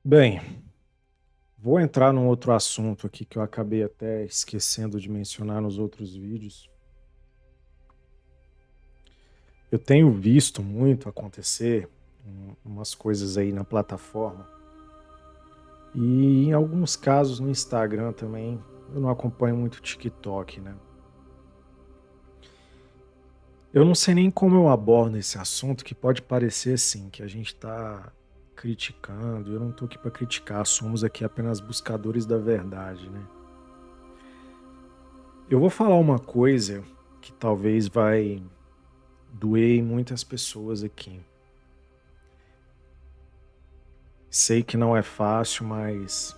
Bem, vou entrar num outro assunto aqui que eu acabei até esquecendo de mencionar nos outros vídeos. Eu tenho visto muito acontecer umas coisas aí na plataforma e em alguns casos no Instagram também. Eu não acompanho muito o TikTok, né? Eu não sei nem como eu abordo esse assunto, que pode parecer assim, que a gente está criticando. Eu não estou aqui para criticar, somos aqui apenas buscadores da verdade, né? Eu vou falar uma coisa que talvez vai doer em muitas pessoas aqui. Sei que não é fácil, mas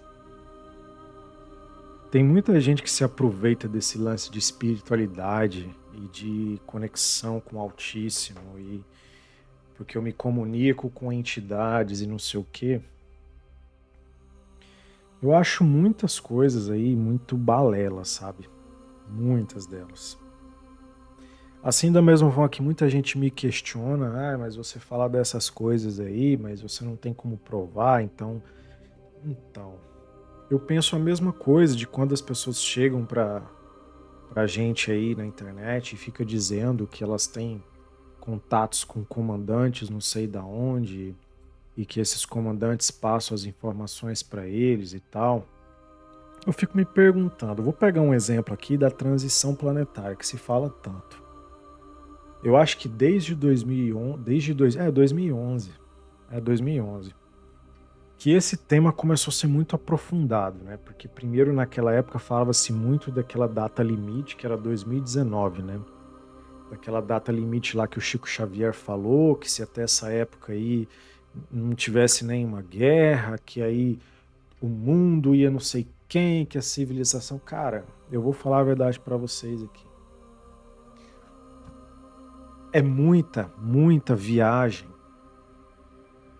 tem muita gente que se aproveita desse lance de espiritualidade e de conexão com o Altíssimo e porque eu me comunico com entidades e não sei o quê. Eu acho muitas coisas aí muito balela, sabe? Muitas delas. Assim, da mesma forma que muita gente me questiona, mas você fala dessas coisas aí, mas você não tem como provar, então, eu penso a mesma coisa de quando as pessoas chegam pra gente aí na internet e fica dizendo que elas têm contatos com comandantes não sei da onde e que esses comandantes passam as informações para eles e tal. Eu fico me perguntando, vou pegar um exemplo aqui da transição planetária que se fala tanto. Eu acho que desde 2011, é 2011, é 2011, que esse tema começou a ser muito aprofundado, né? Porque primeiro naquela época falava-se muito daquela data limite, que era 2019, né? Daquela data limite lá que o Chico Xavier falou, que se até essa época aí não tivesse nenhuma guerra, que aí o mundo ia não sei quem, que a civilização, cara, eu vou falar a verdade para vocês aqui. É muita viagem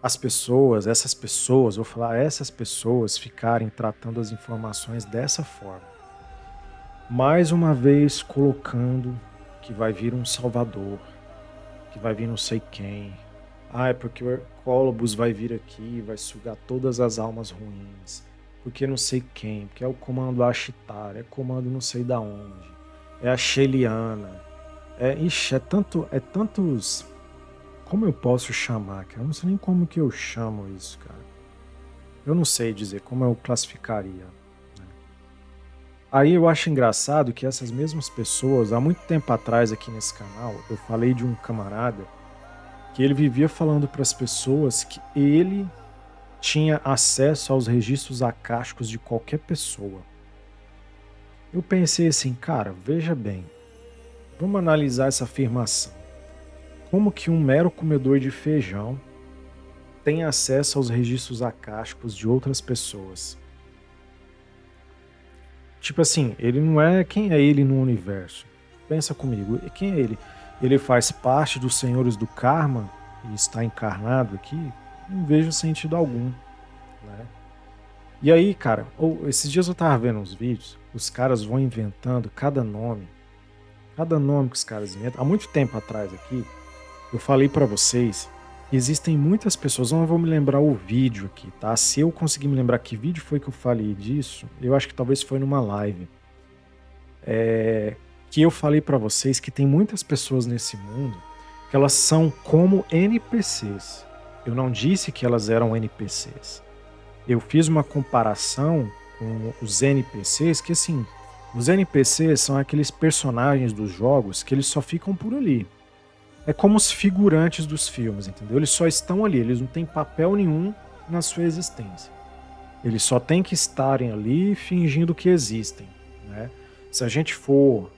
as pessoas, essas pessoas, vou falar essas pessoas ficarem tratando as informações dessa forma. Mais uma vez colocando que vai vir um salvador, que vai vir não sei quem. Ah, é porque o Hercólobus vai vir aqui, vai sugar todas as almas ruins. Porque não sei quem, porque é o comando Ashitar, é comando não sei da onde. É a Sheliana. É tantos. Como eu posso chamar, cara? Eu não sei nem como que eu chamo isso, cara. Eu não sei dizer como eu classificaria. Aí eu acho engraçado que essas mesmas pessoas, há muito tempo atrás aqui nesse canal, eu falei de um camarada que ele vivia falando para as pessoas que ele tinha acesso aos registros acásticos de qualquer pessoa. Eu pensei assim, cara, veja bem, vamos analisar essa afirmação. Como que um mero comedor de feijão tem acesso aos registros acásticos de outras pessoas? Tipo assim, ele não é. Quem é ele no universo? Pensa comigo, quem é ele? Ele faz parte dos senhores do karma e está encarnado aqui? Não vejo sentido algum, né? E aí, cara, esses dias eu tava vendo uns vídeos, os caras vão inventando cada nome que os caras inventam. Há muito tempo atrás aqui, eu falei pra vocês, existem muitas pessoas, eu não vou me lembrar o vídeo aqui, tá? Se eu conseguir me lembrar que vídeo foi que eu falei disso, eu acho que talvez foi numa live. Que eu falei pra vocês que tem muitas pessoas nesse mundo que elas são como NPCs. Eu não disse que elas eram NPCs. Eu fiz uma comparação com os NPCs, que assim, os NPCs são aqueles personagens dos jogos que eles só ficam por ali. É como os figurantes dos filmes, entendeu? Eles só estão ali, eles não têm papel nenhum na sua existência. Eles só têm que estarem ali fingindo que existem, né? Se a gente for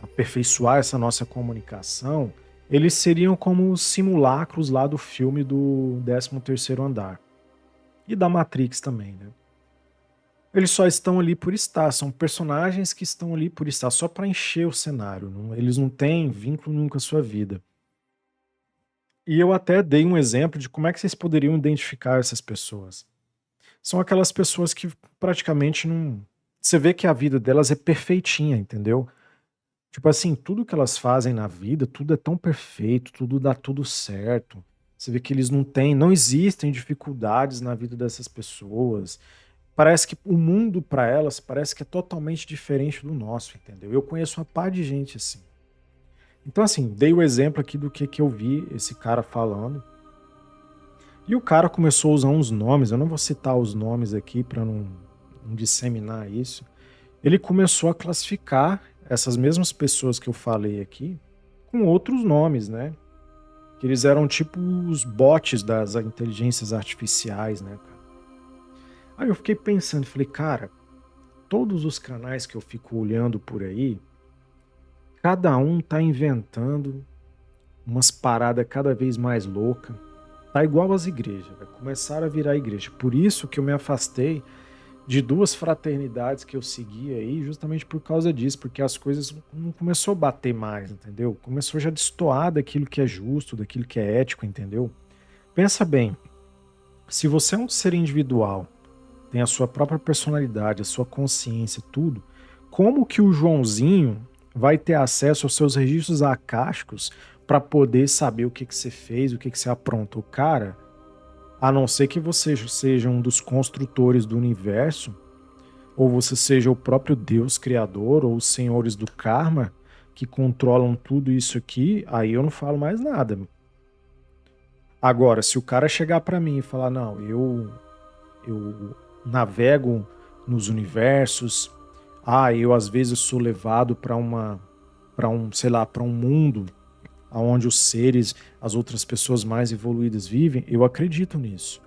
aperfeiçoar essa nossa comunicação, eles seriam como os simulacros lá do filme do 13º Andar. E da Matrix também, né? Eles só estão ali por estar, são personagens que estão ali por estar, só para encher o cenário. Eles não têm vínculo nenhum com a sua vida. E eu até dei um exemplo de como é que vocês poderiam identificar essas pessoas. São aquelas pessoas que praticamente não. Você vê que a vida delas é perfeitinha, entendeu? Tipo assim, tudo que elas fazem na vida, tudo é tão perfeito, tudo dá tudo certo. Você vê que eles não existem dificuldades na vida dessas pessoas. Parece que o mundo para elas parece que é totalmente diferente do nosso, entendeu? Eu conheço uma par de gente assim. Então, assim, dei o exemplo aqui do que eu vi esse cara falando. E o cara começou a usar uns nomes, eu não vou citar os nomes aqui para não disseminar isso. Ele começou a classificar essas mesmas pessoas que eu falei aqui com outros nomes, né? Que eles eram tipo os bots das inteligências artificiais, né, cara? Aí eu fiquei pensando, falei, cara, todos os canais que eu fico olhando por aí, cada um tá inventando umas paradas cada vez mais loucas. Tá igual as igrejas, vai começar a virar igreja. Por isso que eu me afastei de duas fraternidades que eu segui aí, justamente por causa disso, porque as coisas não começou a bater mais, entendeu? Começou já a destoar daquilo que é justo, daquilo que é ético, entendeu? Pensa bem, se você é um ser individual, tem a sua própria personalidade, a sua consciência, tudo, como que o Joãozinho vai ter acesso aos seus registros acásticos para poder saber o que que você fez, o que que você aprontou? Cara, a não ser que você seja um dos construtores do universo, ou você seja o próprio Deus criador, ou os senhores do karma, que controlam tudo isso aqui, aí eu não falo mais nada. Agora, se o cara chegar para mim e falar, não, eu navego nos universos, eu às vezes sou levado para um, sei lá, para um mundo onde os seres, as outras pessoas mais evoluídas vivem, eu acredito nisso.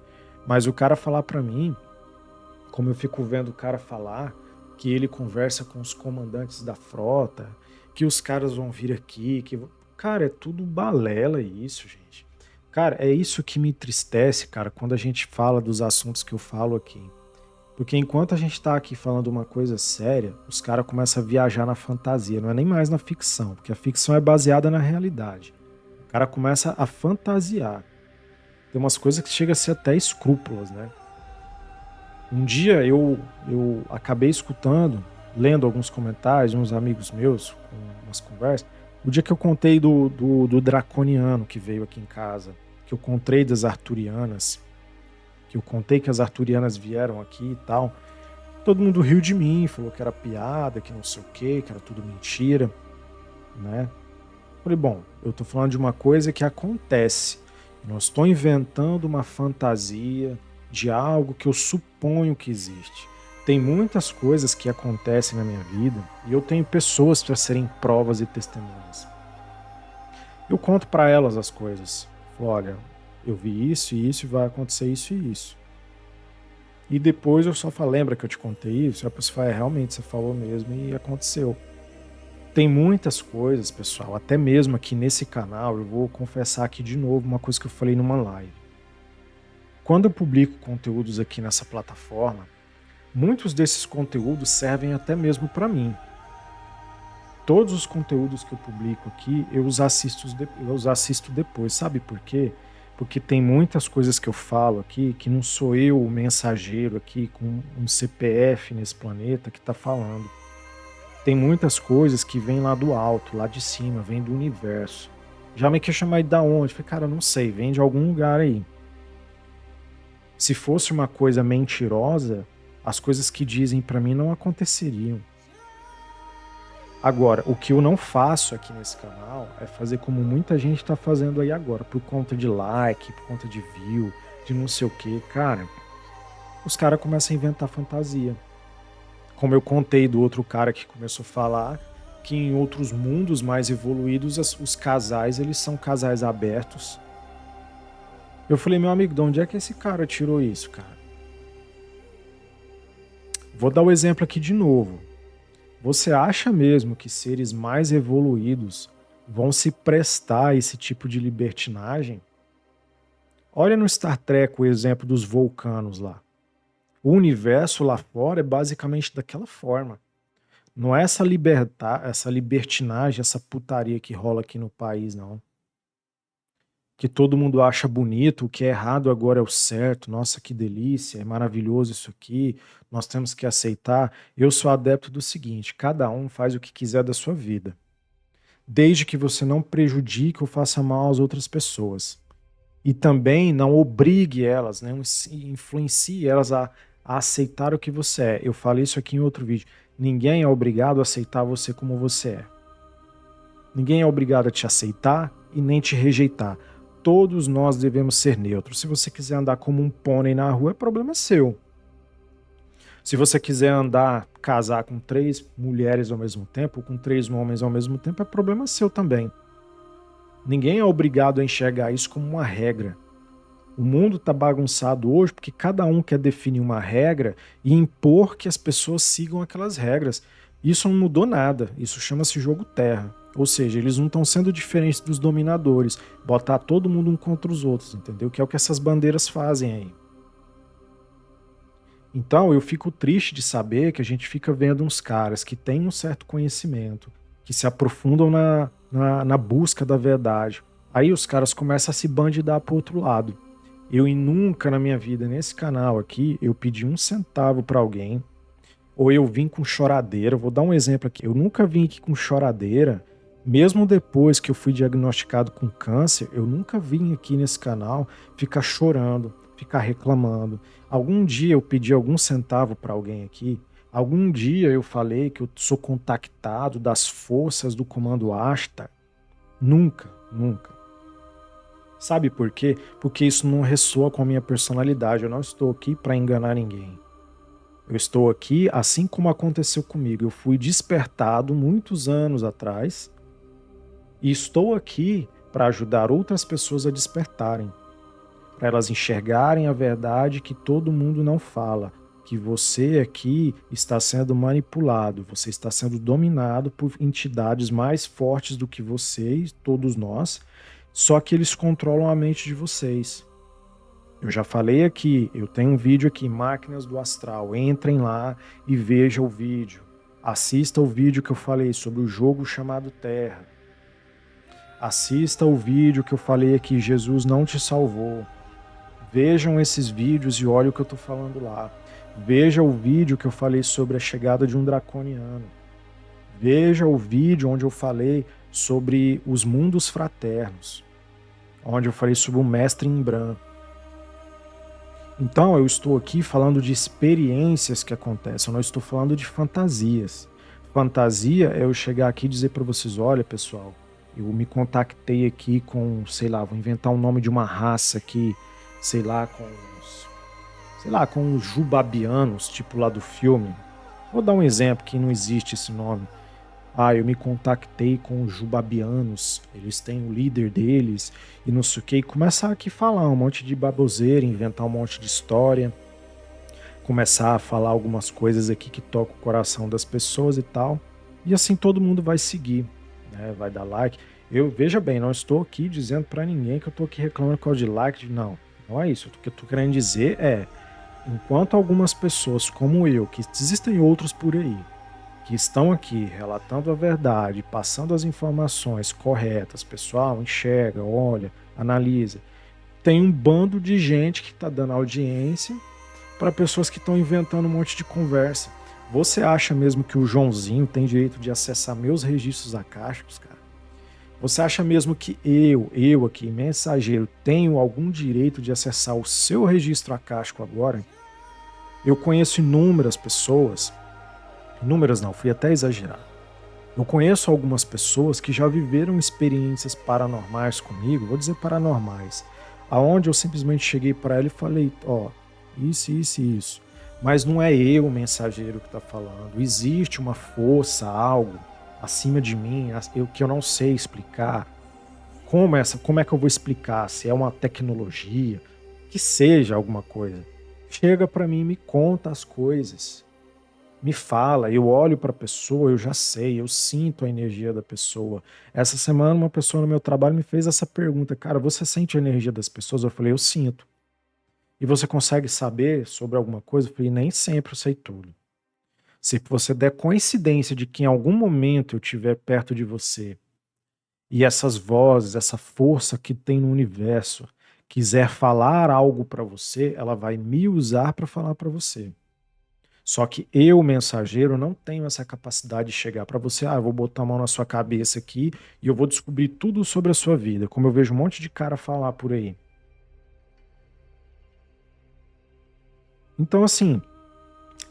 Mas o cara falar para mim, como eu fico vendo o cara falar, que ele conversa com os comandantes da frota, que os caras vão vir aqui, que cara, é tudo balela isso, gente. Cara, é isso que me entristece, cara, quando a gente fala dos assuntos que eu falo aqui. Porque enquanto a gente tá aqui falando uma coisa séria, os caras começam a viajar na fantasia, não é nem mais na ficção, porque a ficção é baseada na realidade. O cara começa a fantasiar. Tem umas coisas que chegam a ser até escrúpulas, né? Um dia eu acabei escutando, lendo alguns comentários de uns amigos meus, com umas conversas, o dia que eu contei do draconiano que veio aqui em casa, que eu contei das arturianas, que eu contei que as arturianas vieram aqui e tal. Todo mundo riu de mim, falou que era piada, que não sei o quê, que era tudo mentira, né? Falei, bom, eu tô falando de uma coisa que acontece. Eu não estou inventando uma fantasia de algo que eu suponho que existe. Tem muitas coisas que acontecem na minha vida e eu tenho pessoas para serem provas e testemunhas. Eu conto para elas as coisas. Falo, olha, eu vi isso e isso e vai acontecer isso e isso. E depois eu só falo, lembra que eu te contei isso? A pessoa fala, realmente, você falou mesmo e aconteceu. Tem muitas coisas, pessoal, até mesmo aqui nesse canal, eu vou confessar aqui de novo uma coisa que eu falei numa live. Quando eu publico conteúdos aqui nessa plataforma, muitos desses conteúdos servem até mesmo para mim. Todos os conteúdos que eu publico aqui, eu os assisto depois. Sabe por quê? Porque tem muitas coisas que eu falo aqui que não sou eu o mensageiro aqui com um CPF nesse planeta que está falando. Tem muitas coisas que vêm lá do alto, lá de cima, vêm do universo. Já me questionei de onde? Falei, cara, não sei, vem de algum lugar aí. Se fosse uma coisa mentirosa, as coisas que dizem pra mim não aconteceriam. Agora, o que eu não faço aqui nesse canal é fazer como muita gente tá fazendo aí agora, por conta de like, por conta de view, de não sei o que. Cara, os caras começam a inventar fantasia. Como eu contei do outro cara que começou a falar que em outros mundos mais evoluídos os casais, eles são casais abertos. Eu falei, meu amigo, de onde é que esse cara tirou isso, cara? Vou dar o exemplo aqui de novo. Você acha mesmo que seres mais evoluídos vão se prestar a esse tipo de libertinagem? Olha no Star Trek o exemplo dos vulcanos lá. O universo lá fora é basicamente daquela forma. Não é essa libertinagem, essa putaria que rola aqui no país, não. Que todo mundo acha bonito, o que é errado agora é o certo. Nossa, que delícia, é maravilhoso isso aqui. Nós temos que aceitar. Eu sou adepto do seguinte: cada um faz o que quiser da sua vida, desde que você não prejudique ou faça mal às outras pessoas. E também não obrigue elas, né, influencie elas a aceitar o que você é. Eu falei isso aqui em outro vídeo. Ninguém é obrigado a aceitar você como você é. Ninguém é obrigado a te aceitar e nem te rejeitar. Todos nós devemos ser neutros. Se você quiser andar como um pônei na rua, é problema seu. Se você quiser andar, casar com 3 mulheres ao mesmo tempo, ou com 3 homens ao mesmo tempo, é problema seu também. Ninguém é obrigado a enxergar isso como uma regra. O mundo está bagunçado hoje porque cada um quer definir uma regra e impor que as pessoas sigam aquelas regras. Isso não mudou nada, isso chama-se jogo terra. Ou seja, eles não estão sendo diferentes dos dominadores, botar todo mundo um contra os outros, entendeu? Que é o que essas bandeiras fazem aí. Então eu fico triste de saber que a gente fica vendo uns caras que têm um certo conhecimento, que se aprofundam na busca da verdade. Aí os caras começam a se bandidar para o outro lado. Eu e nunca na minha vida, nesse canal aqui, eu pedi 1 centavo para alguém, ou eu vim com choradeira. Vou dar um exemplo aqui. Eu nunca vim aqui com choradeira, mesmo depois que eu fui diagnosticado com câncer, eu nunca vim aqui nesse canal ficar chorando, ficar reclamando. Algum dia eu pedi algum centavo para alguém aqui, algum dia eu falei que eu sou contactado das forças do Comando Asta. Nunca, nunca. Sabe por quê? Porque isso não ressoa com a minha personalidade. Eu não estou aqui para enganar ninguém. Eu estou aqui assim como aconteceu comigo. Eu fui despertado muitos anos atrás e estou aqui para ajudar outras pessoas a despertarem, para elas enxergarem a verdade que todo mundo não fala, que você aqui está sendo manipulado, você está sendo dominado por entidades mais fortes do que vocês, todos nós, só que eles controlam a mente de vocês. Eu já falei aqui, eu tenho um vídeo aqui, Máquinas do Astral. Entrem lá e vejam o vídeo. Assista o vídeo que eu falei sobre o jogo chamado Terra. Assista o vídeo que eu falei aqui, Jesus não te salvou. Vejam esses vídeos e olhem o que eu estou falando lá. Veja o vídeo que eu falei sobre a chegada de um draconiano. Veja o vídeo onde eu falei sobre os mundos fraternos, onde eu falei sobre o mestre em branco. Então eu estou aqui falando de experiências que acontecem, eu não estou falando de fantasias. Fantasia é eu chegar aqui e dizer para vocês, olha pessoal, eu me contactei aqui com, sei lá, vou inventar um nome de uma raça aqui, com os Jubabianos, tipo lá do filme. Vou dar um exemplo que não existe esse nome. Eu me contactei com os Jubabianos, eles têm o líder deles e não sei o que, e começar aqui a falar um monte de baboseira, inventar um monte de história, começar a falar algumas coisas aqui que tocam o coração das pessoas e tal, e assim todo mundo vai seguir, né? Vai dar like. Eu, veja bem, não estou aqui dizendo pra ninguém que eu tô aqui reclamando por causa de like, não, não é isso. O que eu tô querendo dizer é, enquanto algumas pessoas como eu, que existem outros por aí, que estão aqui relatando a verdade, passando as informações corretas, pessoal, enxerga, olha, analisa. Tem um bando de gente que está dando audiência para pessoas que estão inventando um monte de conversa. Você acha mesmo que o Joãozinho tem direito de acessar meus registros acásticos, cara? Você acha mesmo que eu aqui, mensageiro, tenho algum direito de acessar o seu registro acástico agora? Eu conheço inúmeras pessoas. Inúmeras não, fui até exagerar. Eu conheço algumas pessoas que já viveram experiências paranormais comigo, vou dizer paranormais, aonde eu simplesmente cheguei para ela e falei, isso, isso e isso. Mas não é eu o mensageiro que está falando, existe uma força, algo acima de mim, que eu não sei explicar. Como é que eu vou explicar? Se é uma tecnologia, que seja alguma coisa. Chega para mim e me conta as coisas. Me fala, eu olho para a pessoa, eu já sei, eu sinto a energia da pessoa. Essa semana uma pessoa no meu trabalho me fez essa pergunta, cara, você sente a energia das pessoas? Eu falei, eu sinto. E você consegue saber sobre alguma coisa? Eu falei, nem sempre eu sei tudo. Se você der coincidência de que em algum momento eu estiver perto de você e essas vozes, essa força que tem no universo quiser falar algo para você, ela vai me usar para falar para você. Só que eu, mensageiro, não tenho essa capacidade de chegar para você, eu vou botar a mão na sua cabeça aqui e eu vou descobrir tudo sobre a sua vida, como eu vejo um monte de cara falar por aí. Então, assim,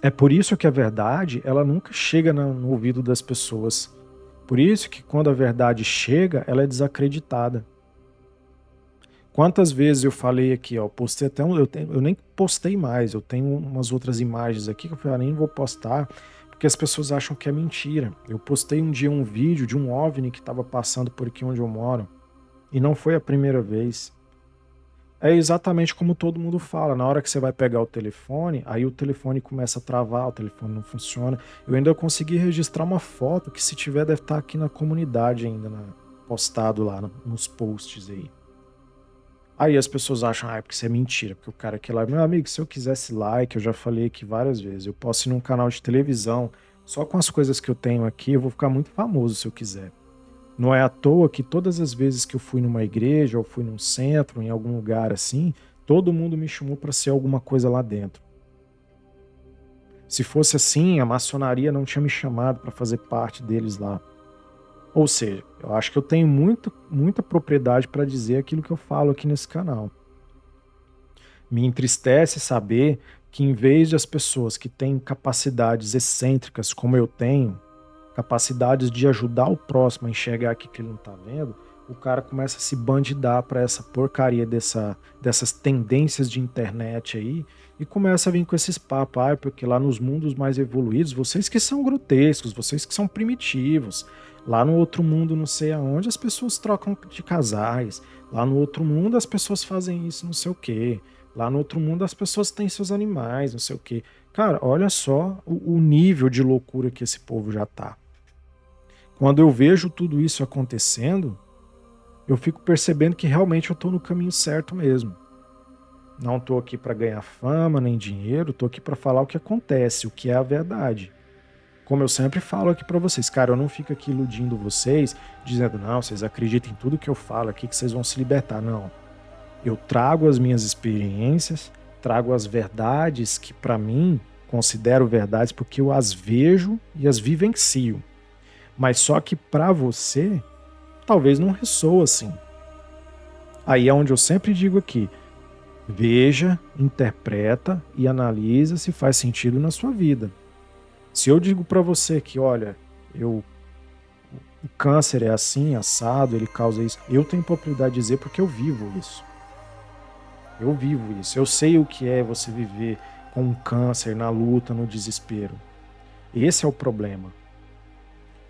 é por isso que a verdade, ela nunca chega no ouvido das pessoas. Por isso que quando a verdade chega, ela é desacreditada. Quantas vezes eu falei aqui, ó, postei até eu nem postei mais, eu tenho umas outras imagens aqui que eu falei, nem vou postar, porque as pessoas acham que é mentira. Eu postei um dia um vídeo de um OVNI que estava passando por aqui onde eu moro, e não foi a primeira vez. É exatamente como todo mundo fala, na hora que você vai pegar o telefone, aí o telefone começa a travar, o telefone não funciona. Eu ainda consegui registrar uma foto que se tiver deve estar aqui na comunidade ainda, postado lá nos posts aí. Aí as pessoas acham, ah, é porque isso é mentira, porque o cara quer lá. Meu amigo, se eu quisesse like, eu já falei aqui várias vezes, eu posso ir num canal de televisão, só com as coisas que eu tenho aqui, eu vou ficar muito famoso se eu quiser. Não é à toa que todas as vezes que eu fui numa igreja, ou fui num centro, em algum lugar assim, todo mundo me chamou para ser alguma coisa lá dentro. Se fosse assim, a maçonaria não tinha me chamado para fazer parte deles lá. Ou seja, eu acho que eu tenho muita propriedade para dizer aquilo que eu falo aqui nesse canal. Me entristece saber que, em vez de as pessoas que têm capacidades excêntricas, como eu tenho, capacidades de ajudar o próximo a enxergar aquilo que ele não está vendo, o cara começa a se bandidar para essa porcaria dessas tendências de internet aí e começa a vir com esses papos, ah, porque lá nos mundos mais evoluídos, vocês que são grotescos, vocês que são primitivos, lá no outro mundo não sei aonde as pessoas trocam de casais, lá no outro mundo as pessoas fazem isso não sei o quê, lá no outro mundo as pessoas têm seus animais, não sei o quê. Cara, olha só o nível de loucura que esse povo já tá. Quando eu vejo tudo isso acontecendo, eu fico percebendo que realmente eu estou no caminho certo mesmo. Não estou aqui para ganhar fama nem dinheiro, estou aqui para falar o que acontece, o que é a verdade. Como eu sempre falo aqui para vocês, cara, eu não fico aqui iludindo vocês, dizendo, não, vocês acreditem em tudo que eu falo aqui que vocês vão se libertar. Não. Eu trago as minhas experiências, trago as verdades que para mim considero verdades porque eu as vejo e as vivencio. Mas só que para você, talvez não ressoa assim. Aí é onde eu sempre digo aqui, veja, interpreta e analisa se faz sentido na sua vida. Se eu digo para você que, olha, o câncer é assim, assado, ele causa isso, eu tenho propriedade de dizer porque eu vivo isso. Eu vivo isso. Eu sei o que é você viver com um câncer, na luta, no desespero. Esse é o problema.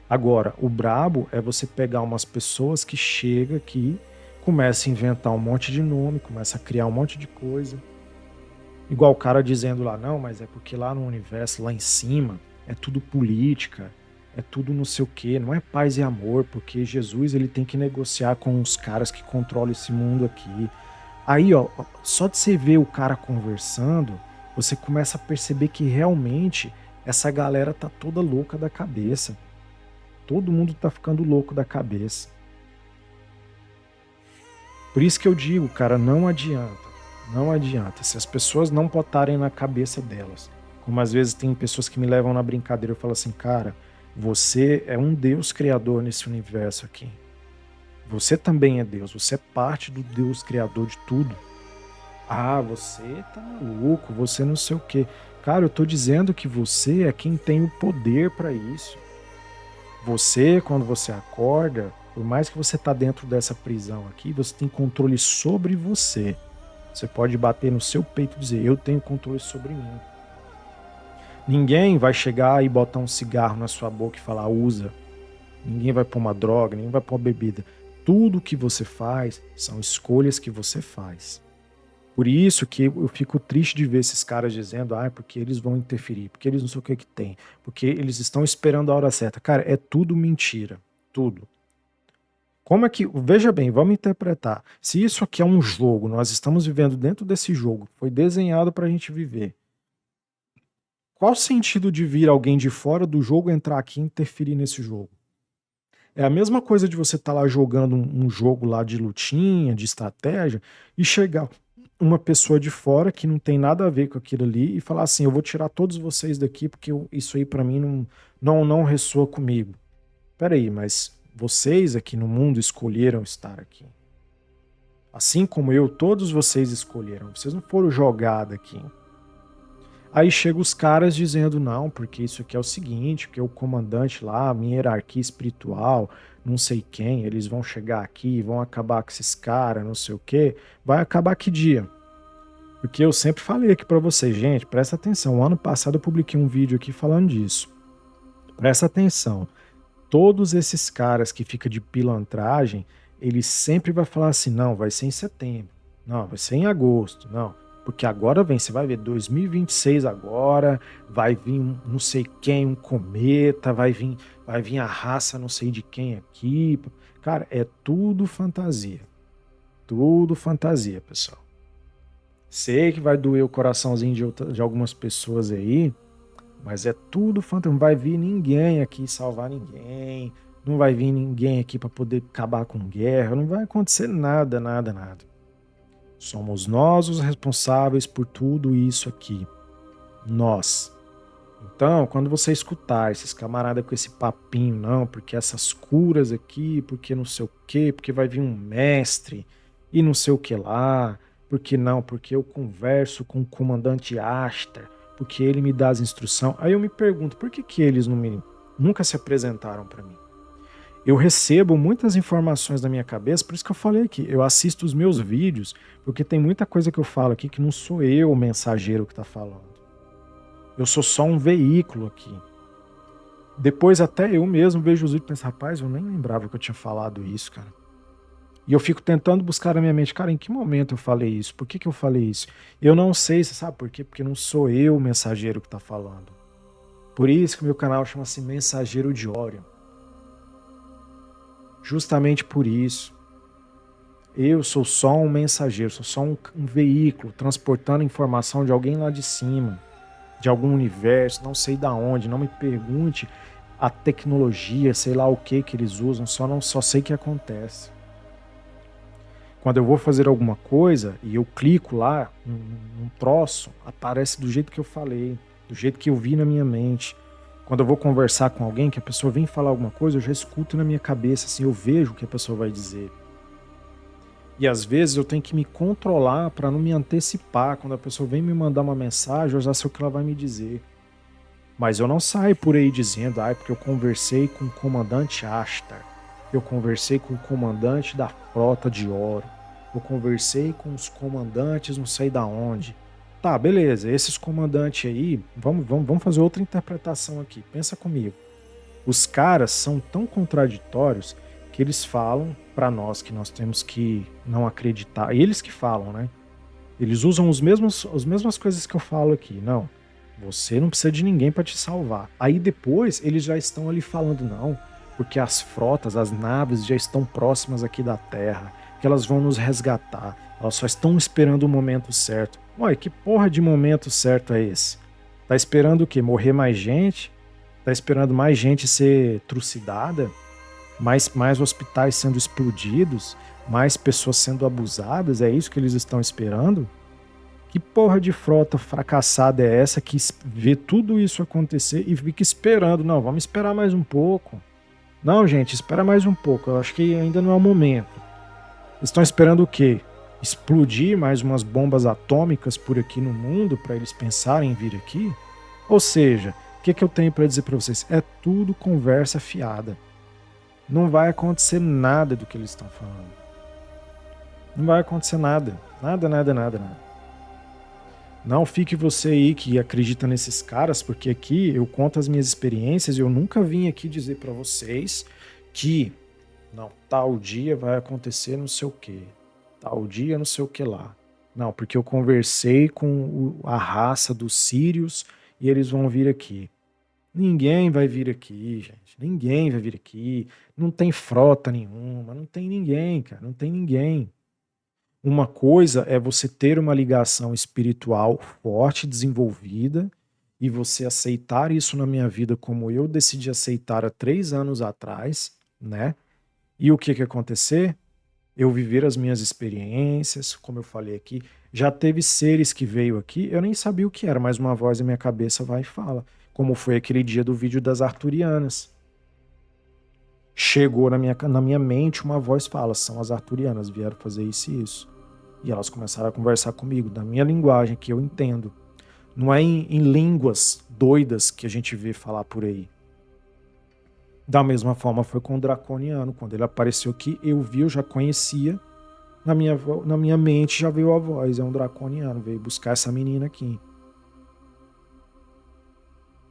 Agora, o brabo é você pegar umas pessoas que chegam aqui, começa a inventar um monte de nome, começa a criar um monte de coisa. Igual o cara dizendo lá, não, mas é porque lá no universo, lá em cima, é tudo política, é tudo não sei o quê, não é paz e amor, porque Jesus ele tem que negociar com os caras que controlam esse mundo aqui. Aí, ó, só de você ver o cara conversando, você começa a perceber que realmente essa galera tá toda louca da cabeça. Todo mundo tá ficando louco da cabeça. Por isso que eu digo, cara, não adianta. Não adianta. Se as pessoas não botarem na cabeça delas, como às vezes tem pessoas que me levam na brincadeira e falam assim, cara, você é um Deus criador nesse universo aqui. Você também é Deus, você é parte do Deus criador de tudo. Ah, você tá maluco, você não sei o quê. Cara, eu tô dizendo que você é quem tem o poder para isso. Você, quando você acorda, por mais que você tá dentro dessa prisão aqui, você tem controle sobre você. Você pode bater no seu peito e dizer, eu tenho controle sobre mim. Ninguém vai chegar e botar um cigarro na sua boca e falar, usa. Ninguém vai pôr uma droga, ninguém vai pôr uma bebida. Tudo que você faz são escolhas que você faz. Por isso que eu fico triste de ver esses caras dizendo, ah, porque eles vão interferir, porque eles não sei o que que tem, porque eles estão esperando a hora certa. Cara, é tudo mentira. Tudo. Como é que. Veja bem, vamos interpretar. Se isso aqui é um jogo, nós estamos vivendo dentro desse jogo, foi desenhado para a gente viver. Qual o sentido de vir alguém de fora do jogo entrar aqui e interferir nesse jogo? É a mesma coisa de você estar lá jogando um jogo lá de lutinha, de estratégia, e chegar uma pessoa de fora que não tem nada a ver com aquilo ali e falar assim, eu vou tirar todos vocês daqui porque isso aí para mim não ressoa comigo. Peraí, mas vocês aqui no mundo escolheram estar aqui. Assim como eu, todos vocês escolheram. Vocês não foram jogados aqui. Aí chega os caras dizendo, não, porque isso aqui é o seguinte, porque o comandante lá, a minha hierarquia espiritual, não sei quem, eles vão chegar aqui, vão acabar com esses caras, não sei o quê. Vai acabar que dia? Porque eu sempre falei aqui pra vocês, gente, presta atenção. Ano passado eu publiquei um vídeo aqui falando disso. Presta atenção. Todos esses caras que ficam de pilantragem, eles sempre vai falar assim, não, vai ser em setembro, não, vai ser em agosto, não, porque agora vem, você vai ver 2026 agora, vai vir não sei quem, um cometa, vai vir a raça não sei de quem aqui. Cara, é tudo fantasia, pessoal. Sei que vai doer o coraçãozinho de algumas pessoas aí, mas é tudo fantasma. Não vai vir ninguém aqui salvar ninguém. Não vai vir ninguém aqui para poder acabar com guerra. Não vai acontecer nada, nada, nada. Somos nós os responsáveis por tudo isso aqui. Nós. Então, quando você escutar esses camaradas com esse papinho, não, porque essas curas aqui, porque não sei o quê, porque vai vir um mestre e não sei o que lá, porque não, porque eu converso com o comandante Ashtar, porque ele me dá as instruções. Aí eu me pergunto, por que que eles nunca se apresentaram para mim? Eu recebo muitas informações da minha cabeça, por isso que eu falei aqui, eu assisto os meus vídeos, porque tem muita coisa que eu falo aqui que não sou eu o mensageiro que está falando. Eu sou só um veículo aqui. Depois até eu mesmo vejo os vídeos e penso, rapaz, eu nem lembrava que eu tinha falado isso, cara. E eu fico tentando buscar na minha mente, cara, em que momento eu falei isso? Por que que eu falei isso? Eu não sei, você sabe por quê? Porque não sou eu o mensageiro que está falando. Por isso que o meu canal chama-se Mensageiro de Órion. Justamente por isso. Eu sou só um mensageiro, sou só um veículo transportando informação de alguém lá de cima, de algum universo, não sei da onde, não me pergunte a tecnologia, sei lá o que eles usam, só sei que acontece. Quando eu vou fazer alguma coisa e eu clico lá num troço, aparece do jeito que eu falei, do jeito que eu vi na minha mente. Quando eu vou conversar com alguém, que a pessoa vem falar alguma coisa, eu já escuto na minha cabeça, assim, eu vejo o que a pessoa vai dizer. E às vezes eu tenho que me controlar para não me antecipar. Quando a pessoa vem me mandar uma mensagem, eu já sei o que ela vai me dizer. Mas eu não saio por aí dizendo, porque eu conversei com o comandante Ashtar, eu conversei com o comandante da frota de Oro, eu conversei com os comandantes não sei da onde. Tá, beleza, esses comandantes aí, vamos fazer outra interpretação aqui, pensa comigo. Os caras são tão contraditórios que eles falam para nós que nós temos que não acreditar. E eles que falam, né? Eles usam as mesmas coisas que eu falo aqui. Não, você não precisa de ninguém para te salvar. Aí depois eles já estão ali falando, não, porque as frotas, as naves já estão próximas aqui da Terra, que elas vão nos resgatar. Elas só estão esperando o momento certo. Ué, que porra de momento certo é esse? Tá esperando o quê? Morrer mais gente? Tá esperando mais gente ser trucidada? Mais hospitais sendo explodidos? Mais pessoas sendo abusadas? É isso que eles estão esperando? Que porra de frota fracassada é essa que vê tudo isso acontecer e fica esperando? Não, vamos esperar mais um pouco. Não, gente, espera mais um pouco. Eu acho que ainda não é o momento. Eles estão esperando o quê? Explodir mais umas bombas atômicas por aqui no mundo para eles pensarem em vir aqui? Ou seja, o que eu tenho para dizer para vocês? É tudo conversa fiada. Não vai acontecer nada do que eles estão falando. Não vai acontecer nada. Nada, nada, nada, nada. Não fique você aí que acredita nesses caras, porque aqui eu conto as minhas experiências e eu nunca vim aqui dizer para vocês que não, tal dia vai acontecer não sei o que, tal dia não sei o que lá. Não, porque eu conversei com a raça dos sírios e eles vão vir aqui. Ninguém vai vir aqui, gente. Ninguém vai vir aqui. Não tem frota nenhuma, não tem ninguém, cara, não tem ninguém. Uma coisa é você ter uma ligação espiritual forte, desenvolvida, e você aceitar isso na minha vida como eu decidi aceitar há 3 anos atrás, né? E o que que acontecer? Eu viver as minhas experiências, como eu falei aqui. Já teve seres que veio aqui, eu nem sabia o que era, mas uma voz na minha cabeça vai e fala. Como foi aquele dia do vídeo das Arturianas. Chegou na minha mente uma voz fala, são as Arturianas, vieram fazer isso e isso. E elas começaram a conversar comigo, da minha linguagem, que eu entendo. Não é em línguas doidas que a gente vê falar por aí. Da mesma forma foi com o Draconiano. Quando ele apareceu aqui, eu vi, eu já conhecia. Na minha mente já veio a voz. É um Draconiano, veio buscar essa menina aqui.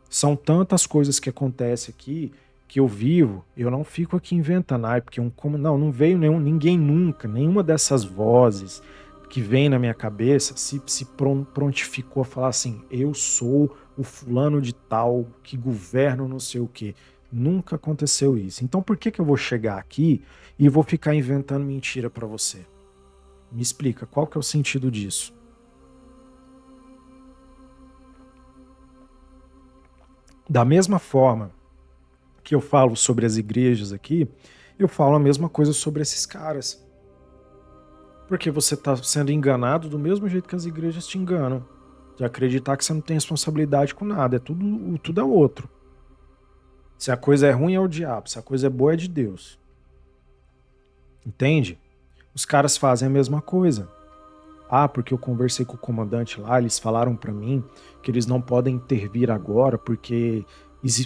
São tantas coisas que acontecem aqui que eu vivo, eu não fico aqui inventando, porque não veio ninguém nunca, nenhuma dessas vozes que vem na minha cabeça se prontificou a falar assim, eu sou o fulano de tal que governa não sei o quê. Nunca aconteceu isso. Então por que eu vou chegar aqui e vou ficar inventando mentira para você? Me explica, qual que é o sentido disso? Da mesma forma que eu falo sobre as igrejas aqui, eu falo a mesma coisa sobre esses caras. Porque você está sendo enganado do mesmo jeito que as igrejas te enganam. De acreditar que você não tem responsabilidade com nada. Tudo é outro. Se a coisa é ruim é o diabo, se a coisa é boa é de Deus. Entende? Os caras fazem a mesma coisa. Porque eu conversei com o comandante lá, eles falaram para mim que eles não podem intervir agora porque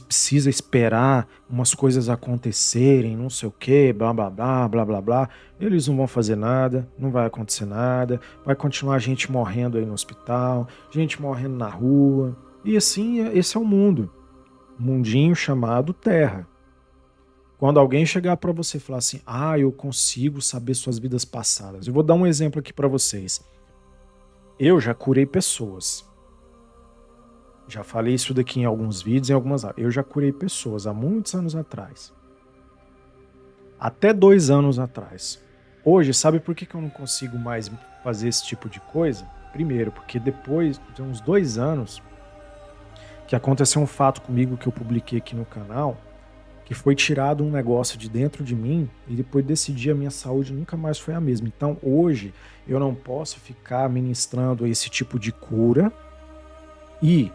precisa esperar umas coisas acontecerem, não sei o que, blá blá blá, blá blá blá. Eles não vão fazer nada, não vai acontecer nada, vai continuar gente morrendo aí no hospital, gente morrendo na rua. E assim, esse é o mundo. Um mundinho chamado Terra. Quando alguém chegar para você e falar assim, eu consigo saber suas vidas passadas. Eu vou dar um exemplo aqui para vocês. Eu já curei pessoas. Já falei isso daqui em alguns vídeos, em algumas áreas. Eu já curei pessoas há muitos anos atrás. Até 2 anos atrás. Hoje, sabe por que eu não consigo mais fazer esse tipo de coisa? Primeiro, porque depois de uns 2 anos que aconteceu um fato comigo que eu publiquei aqui no canal, que foi tirado um negócio de dentro de mim e depois desse dia a minha saúde nunca mais foi a mesma. Então hoje eu não posso ficar ministrando esse tipo de cura. E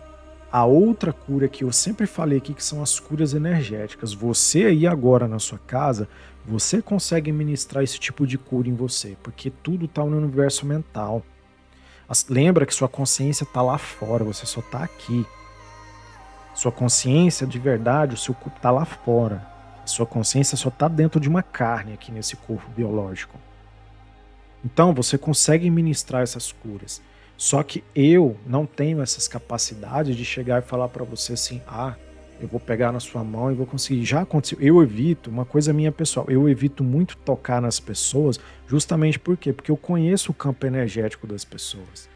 a outra cura que eu sempre falei aqui, que são as curas energéticas. Você aí agora na sua casa, você consegue ministrar esse tipo de cura em você, porque tudo está no universo mental. Lembra que sua consciência está lá fora, você só está aqui. Sua consciência de verdade, o seu corpo está lá fora. Sua consciência só está dentro de uma carne aqui nesse corpo biológico. Então você consegue ministrar essas curas. Só que eu não tenho essas capacidades de chegar e falar para você assim, eu vou pegar na sua mão e vou conseguir. Já aconteceu. Eu evito, uma coisa minha pessoal, eu evito muito tocar nas pessoas, justamente por quê? Porque eu conheço o campo energético das pessoas.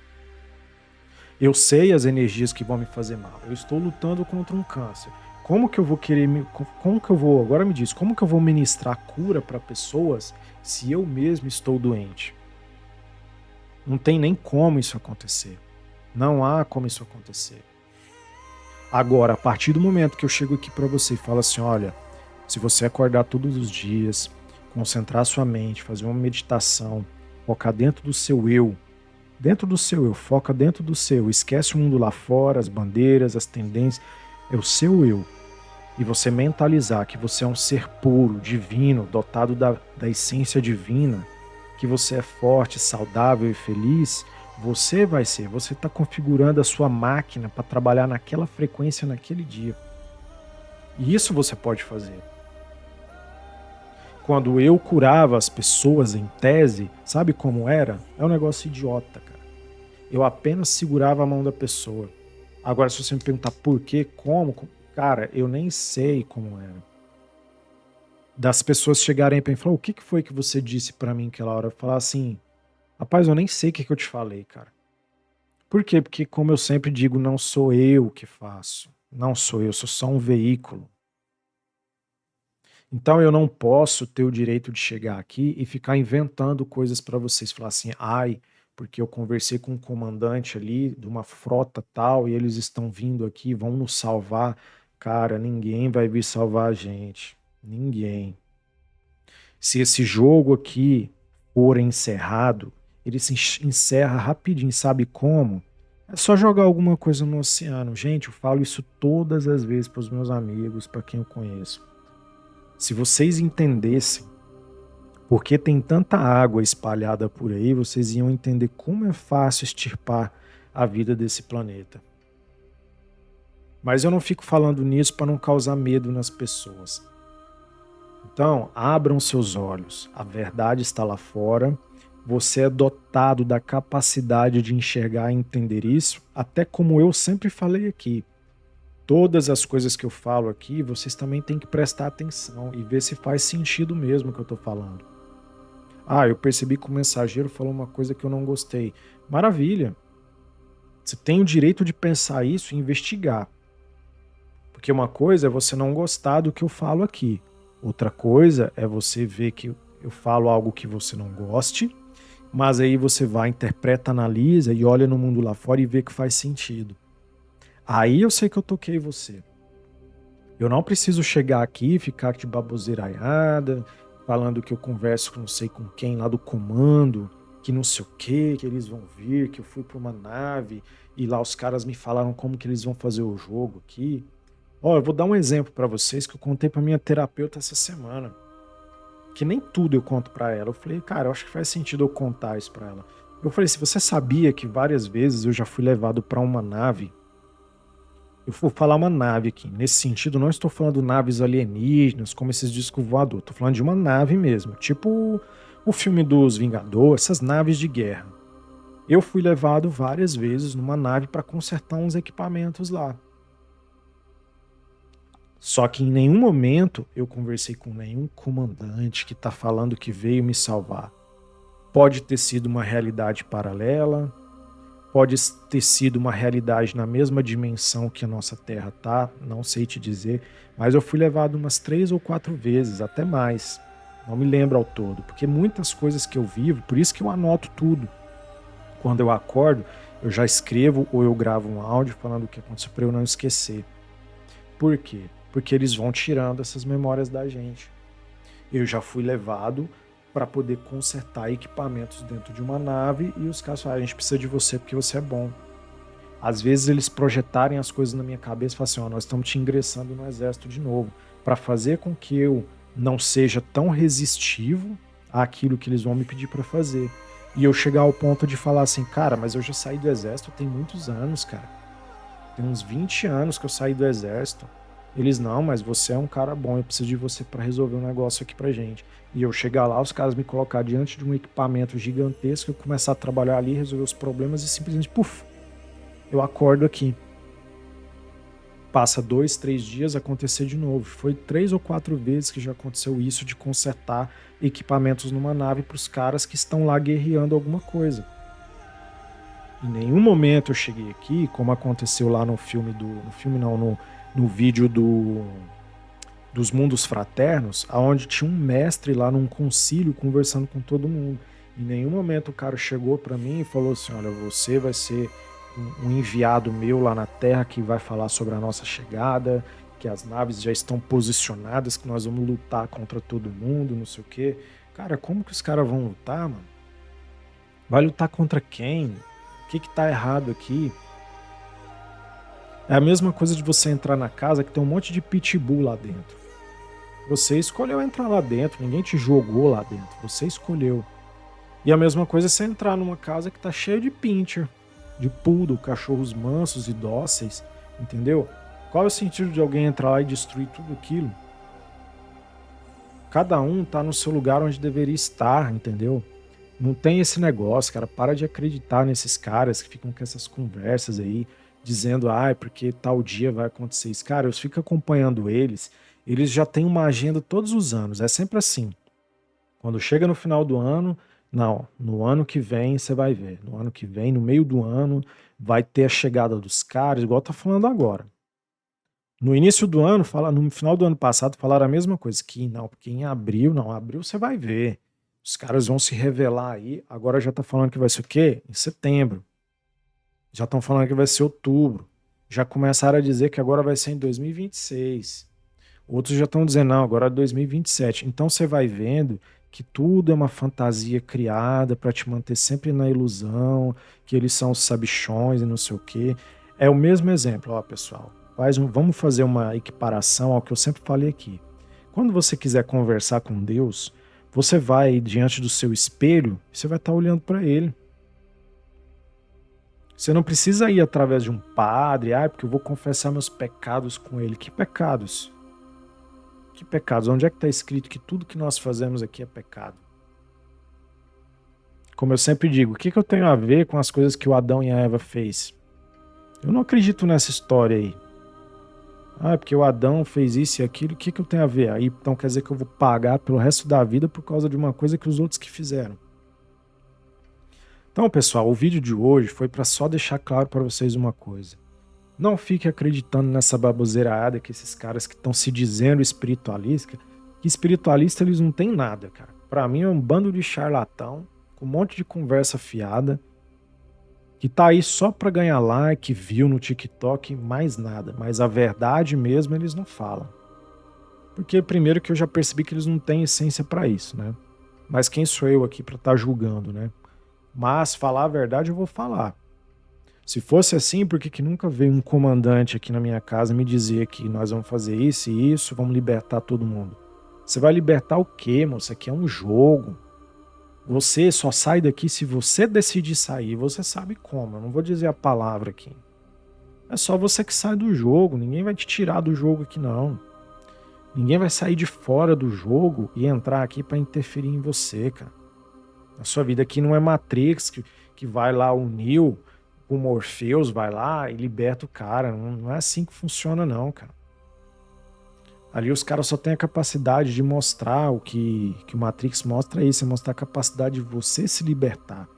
Eu sei as energias que vão me fazer mal. Eu estou lutando contra um câncer. Como que eu vou agora me diz, como que eu vou ministrar cura para pessoas se eu mesmo estou doente? Não tem nem como isso acontecer. Não há como isso acontecer. Agora, a partir do momento que eu chego aqui para você e falo assim, olha, se você acordar todos os dias, concentrar sua mente, fazer uma meditação, focar dentro do seu eu, foca dentro do seu, esquece o mundo lá fora, as bandeiras, as tendências, é o seu eu. E você mentalizar que você é um ser puro, divino, dotado da essência divina, que você é forte, saudável e feliz, você está configurando a sua máquina para trabalhar naquela frequência naquele dia. E isso você pode fazer. Quando eu curava as pessoas em tese, sabe como era? É um negócio idiota, cara. Eu apenas segurava a mão da pessoa. Agora, se você me perguntar por quê, como, cara, eu nem sei como era. Das pessoas chegarem para mim e falar, o que foi que você disse para mim aquela hora? Eu falar assim, rapaz, eu nem sei o que eu te falei, cara. Por quê? Porque, como eu sempre digo, não sou eu que faço. Não sou eu, sou só um veículo. Então eu não posso ter o direito de chegar aqui e ficar inventando coisas para vocês. Falar assim, porque eu conversei com um comandante ali de uma frota tal e eles estão vindo aqui, vão nos salvar. Cara, ninguém vai vir salvar a gente. Ninguém. Se esse jogo aqui for encerrado, ele se encerra rapidinho, sabe como? É só jogar alguma coisa no oceano. Gente, eu falo isso todas as vezes para os meus amigos, para quem eu conheço. Se vocês entendessem por que tem tanta água espalhada por aí, vocês iam entender como é fácil extirpar a vida desse planeta. Mas eu não fico falando nisso para não causar medo nas pessoas. Então, abram seus olhos. A verdade está lá fora. Você é dotado da capacidade de enxergar e entender isso, até como eu sempre falei aqui. Todas as coisas que eu falo aqui, vocês também têm que prestar atenção e ver se faz sentido mesmo o que eu estou falando. Ah, eu percebi que o mensageiro falou uma coisa que eu não gostei. Maravilha. Você tem o direito de pensar isso e investigar. Porque uma coisa é você não gostar do que eu falo aqui. Outra coisa é você ver que eu falo algo que você não goste, mas aí você vai, interpreta, analisa e olha no mundo lá fora e vê que faz sentido. Aí eu sei que eu toquei você. Eu não preciso chegar aqui e ficar de baboseiraiada, falando que eu converso com não sei com quem lá do comando, que não sei o que eles vão vir, que eu fui para uma nave e lá os caras me falaram como que eles vão fazer o jogo aqui. Ó, eu vou dar um exemplo para vocês que eu contei para minha terapeuta essa semana, que nem tudo eu conto para ela. Eu falei, cara, eu acho que faz sentido eu contar isso para ela. Eu falei, se você sabia que várias vezes eu já fui levado para uma nave. Eu vou falar uma nave aqui. Nesse sentido, não estou falando naves alienígenas, como esses discos voadores. Estou falando de uma nave mesmo. Tipo o filme dos Vingadores, essas naves de guerra. Eu fui levado várias vezes numa nave para consertar uns equipamentos lá. Só que em nenhum momento eu conversei com nenhum comandante que está falando que veio me salvar. Pode ter sido uma realidade paralela, pode ter sido uma realidade na mesma dimensão que a nossa Terra tá, não sei te dizer, mas eu fui levado umas 3 ou 4 vezes, até mais. Não me lembro ao todo, porque muitas coisas que eu vivo, por isso que eu anoto tudo. Quando eu acordo, eu já escrevo ou eu gravo um áudio falando o que aconteceu para eu não esquecer. Por quê? Porque eles vão tirando essas memórias da gente. Eu já fui levado para poder consertar equipamentos dentro de uma nave e os caras falam, a gente precisa de você porque você é bom. Às vezes eles projetarem as coisas na minha cabeça e falam assim, ó, nós estamos te ingressando no exército de novo, para fazer com que eu não seja tão resistivo àquilo que eles vão me pedir para fazer. E eu chegar ao ponto de falar assim, cara, mas eu já saí do exército tem muitos anos, cara. Tem uns 20 anos que eu saí do exército. Eles, não, mas você é um cara bom, eu preciso de você para resolver um negócio aqui pra gente. E eu chegar lá, os caras me colocar diante de um equipamento gigantesco, eu começar a trabalhar ali, resolver os problemas e simplesmente, puf, eu acordo aqui. Passa 2, 3 dias, acontecer de novo. Foi 3 ou 4 vezes que já aconteceu isso de consertar equipamentos numa nave para os caras que estão lá guerreando alguma coisa. Em nenhum momento eu cheguei aqui, como aconteceu lá no filme no vídeo dos Mundos Fraternos, aonde tinha um mestre lá num concílio conversando com todo mundo. Em nenhum momento o cara chegou para mim e falou assim, olha, você vai ser um enviado meu lá na Terra que vai falar sobre a nossa chegada, que as naves já estão posicionadas, que nós vamos lutar contra todo mundo, não sei o quê. Cara, como que os caras vão lutar, mano? Vai lutar contra quem? O que tá errado aqui? É a mesma coisa de você entrar na casa que tem um monte de pitbull lá dentro. Você escolheu entrar lá dentro, ninguém te jogou lá dentro, você escolheu. E a mesma coisa é você entrar numa casa que tá cheia de pincher, de poodle, cachorros mansos e dóceis, entendeu? Qual é o sentido de alguém entrar lá e destruir tudo aquilo? Cada um tá no seu lugar onde deveria estar, entendeu? Não tem esse negócio, cara. Para de acreditar nesses caras que ficam com essas conversas aí, dizendo, porque tal dia vai acontecer isso. Cara, eu fico acompanhando eles já têm uma agenda todos os anos, é sempre assim. Quando chega no final do ano, não, no ano que vem você vai ver. No ano que vem, no meio do ano, vai ter a chegada dos caras, igual tá falando agora. No início do ano, no final do ano passado, falaram a mesma coisa, que não, porque em abril você vai ver. Os caras vão se revelar aí. Agora já tá falando que vai ser o quê? Em setembro. Já estão falando que vai ser outubro. Já começaram a dizer que agora vai ser em 2026. Outros já estão dizendo, não, agora é 2027. Então você vai vendo que tudo é uma fantasia criada para te manter sempre na ilusão, que eles são os sabichões e não sei o quê. É o mesmo exemplo, ó, pessoal. Vamos fazer uma equiparação ao que eu sempre falei aqui. Quando você quiser conversar com Deus, você vai diante do seu espelho e você vai estar olhando para ele. Você não precisa ir através de um padre, porque eu vou confessar meus pecados com ele. Que pecados? Que pecados? Onde é que está escrito que tudo que nós fazemos aqui é pecado? Como eu sempre digo, o que eu tenho a ver com as coisas que o Adão e a Eva fez? Eu não acredito nessa história aí. Porque o Adão fez isso e aquilo, o que eu tenho a ver? Aí, então quer dizer que eu vou pagar pelo resto da vida por causa de uma coisa que os outros que fizeram. Então, pessoal, o vídeo de hoje foi para só deixar claro para vocês uma coisa. Não fique acreditando nessa baboseirada que esses caras que estão se dizendo espiritualista, que espiritualista eles não têm nada, cara. Para mim é um bando de charlatão, com um monte de conversa fiada, que tá aí só para ganhar like, view no TikTok, mais nada. Mas a verdade mesmo eles não falam. Porque primeiro que eu já percebi que eles não têm essência para isso, né? Mas quem sou eu aqui para estar julgando, né? Mas falar a verdade eu vou falar. Se fosse assim, por que nunca veio um comandante aqui na minha casa me dizer que nós vamos fazer isso e isso, vamos libertar todo mundo? Você vai libertar o quê, moço? Isso aqui é um jogo. Você só sai daqui se você decidir sair. Você sabe como, eu não vou dizer a palavra aqui. É só você que sai do jogo, ninguém vai te tirar do jogo aqui não. Ninguém vai sair de fora do jogo e entrar aqui para interferir em você, cara. A sua vida aqui não é Matrix, que vai lá o Neo, o Morpheus vai lá e liberta o cara. Não é assim que funciona não, cara. Ali os caras só têm a capacidade de mostrar o que o Matrix mostra isso, é mostrar a capacidade de você se libertar.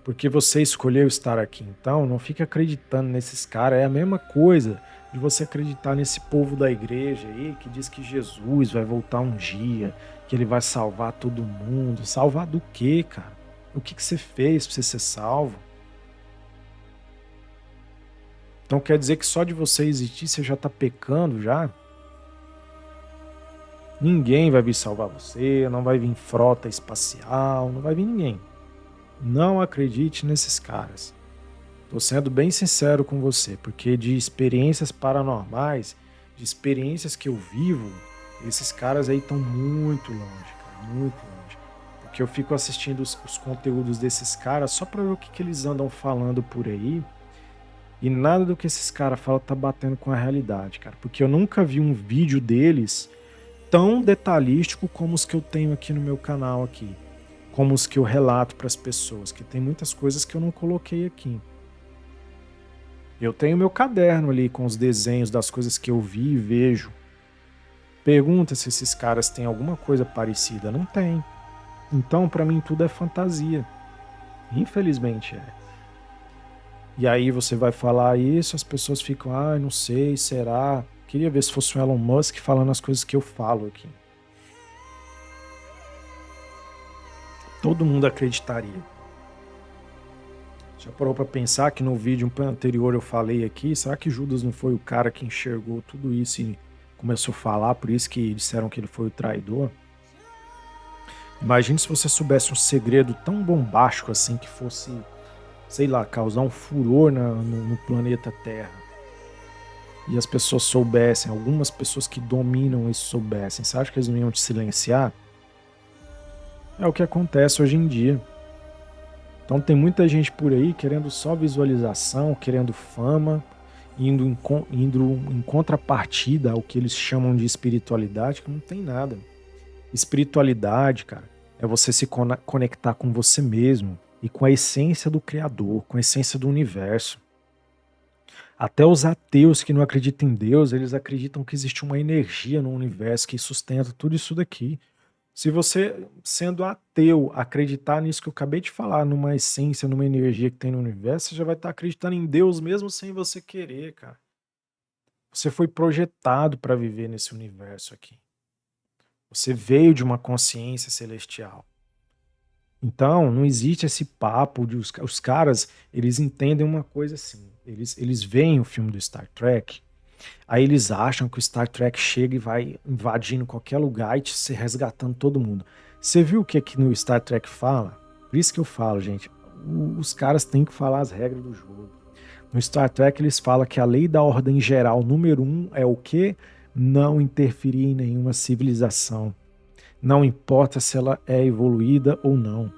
Porque você escolheu estar aqui. Então não fique acreditando nesses caras. É a mesma coisa de você acreditar nesse povo da igreja aí que diz que Jesus vai voltar um dia, que ele vai salvar todo mundo. Salvar do quê, cara? O que você fez pra você ser salvo? Então quer dizer que só de você existir você já tá pecando já? Ninguém vai vir salvar você, não vai vir frota espacial, não vai vir ninguém. Não acredite nesses caras. Tô sendo bem sincero com você, porque de experiências paranormais, de experiências que eu vivo, esses caras aí estão muito longe, cara, muito longe. Porque eu fico assistindo os conteúdos desses caras só pra ver o que eles andam falando por aí. E nada do que esses caras falam tá batendo com a realidade, cara. Porque eu nunca vi um vídeo deles tão detalhístico como os que eu tenho aqui no meu canal aqui. Como os que eu relato para as pessoas, que tem muitas coisas que eu não coloquei aqui. Eu tenho meu caderno ali com os desenhos das coisas que eu vi e vejo. Pergunta se esses caras têm alguma coisa parecida. Não tem. Então, para mim, tudo é fantasia. Infelizmente é. E aí você vai falar isso, as pessoas ficam, não sei, será? Queria ver se fosse o Elon Musk falando as coisas que eu falo aqui. Todo mundo acreditaria. Já parou para pensar que no vídeo anterior eu falei aqui, será que Judas não foi o cara que enxergou tudo isso e começou a falar, por isso que disseram que ele foi o traidor? Imagine se você soubesse um segredo tão bombástico assim que fosse, sei lá, causar um furor no planeta Terra. E as pessoas soubessem, algumas pessoas que dominam isso soubessem. Você acha que eles não iam te silenciar? É o que acontece hoje em dia. Então tem muita gente por aí querendo só visualização, querendo fama, indo em contrapartida ao que eles chamam de espiritualidade, que não tem nada. Espiritualidade, cara, é você se conectar com você mesmo e com a essência do Criador, com a essência do universo. Até os ateus que não acreditam em Deus, eles acreditam que existe uma energia no universo que sustenta tudo isso daqui. Se você, sendo ateu, acreditar nisso que eu acabei de falar, numa essência, numa energia que tem no universo, você já vai estar acreditando em Deus mesmo sem você querer, cara. Você foi projetado para viver nesse universo aqui. Você veio de uma consciência celestial. Então, não existe esse papo de os caras, eles entendem uma coisa assim. Eles veem o filme do Star Trek, aí eles acham que o Star Trek chega e vai invadindo qualquer lugar e se resgatando todo mundo. Você viu o que aqui no Star Trek fala? Por isso que eu falo, gente, os caras têm que falar as regras do jogo. No Star Trek eles falam que a lei da ordem geral número 1 é o quê? Não interferir em nenhuma civilização. Não importa se ela é evoluída ou não.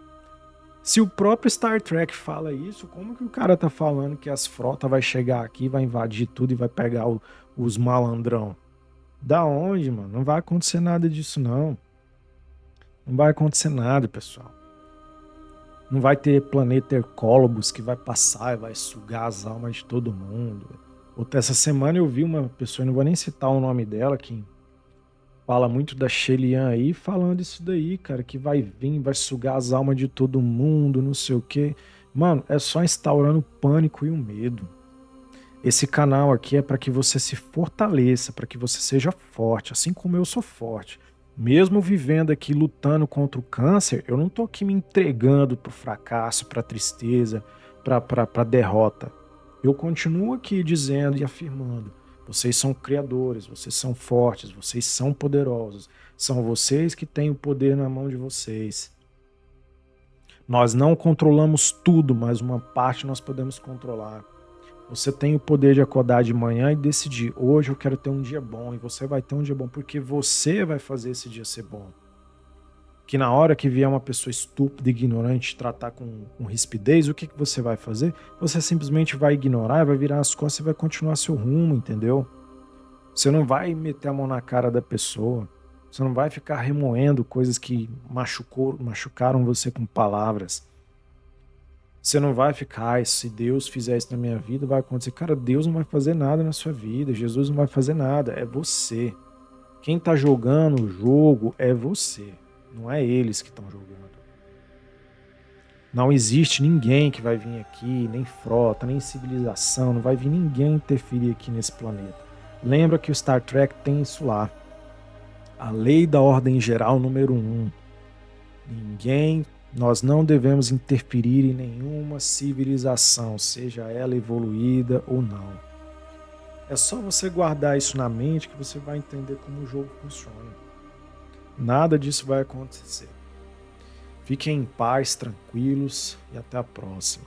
Se o próprio Star Trek fala isso, como que o cara tá falando que as frotas vai chegar aqui, vai invadir tudo e vai pegar os malandrão? Da onde, mano? Não vai acontecer nada disso, não. Não vai acontecer nada, pessoal. Não vai ter planeta Hercólobos que vai passar e vai sugar as almas de todo mundo. Essa semana eu vi uma pessoa, não vou nem citar o nome dela, que fala muito da Shelian aí, falando isso daí, cara, que vai vir, vai sugar as almas de todo mundo, não sei o quê. Mano, é só instaurando o pânico e o medo. Esse canal aqui é para que você se fortaleça, para que você seja forte, assim como eu sou forte. Mesmo vivendo aqui lutando contra o câncer, eu não tô aqui me entregando pro fracasso, pra tristeza, pra derrota. Eu continuo aqui dizendo e afirmando: vocês são criadores, vocês são fortes, vocês são poderosos. São vocês que têm o poder na mão de vocês. Nós não controlamos tudo, mas uma parte nós podemos controlar. Você tem o poder de acordar de manhã e decidir: hoje eu quero ter um dia bom, e você vai ter um dia bom porque você vai fazer esse dia ser bom. Que na hora que vier uma pessoa estúpida, ignorante, tratar com rispidez, o que você vai fazer? Você simplesmente vai ignorar, vai virar as costas e vai continuar seu rumo, entendeu? Você não vai meter a mão na cara da pessoa. Você não vai ficar remoendo coisas que machucaram você com palavras. Você não vai ficar, se Deus fizer isso na minha vida, vai acontecer. Cara, Deus não vai fazer nada na sua vida. Jesus não vai fazer nada. É você. Quem tá jogando o jogo é você. Não é eles que estão jogando. Não existe ninguém que vai vir aqui, nem frota, nem civilização. Não vai vir ninguém interferir aqui nesse planeta. Lembra que o Star Trek tem isso lá. A lei da ordem geral número 1. Nós não devemos interferir em nenhuma civilização, seja ela evoluída ou não. É só você guardar isso na mente que você vai entender como o jogo funciona. Nada disso vai acontecer. Fiquem em paz, tranquilos e até a próxima.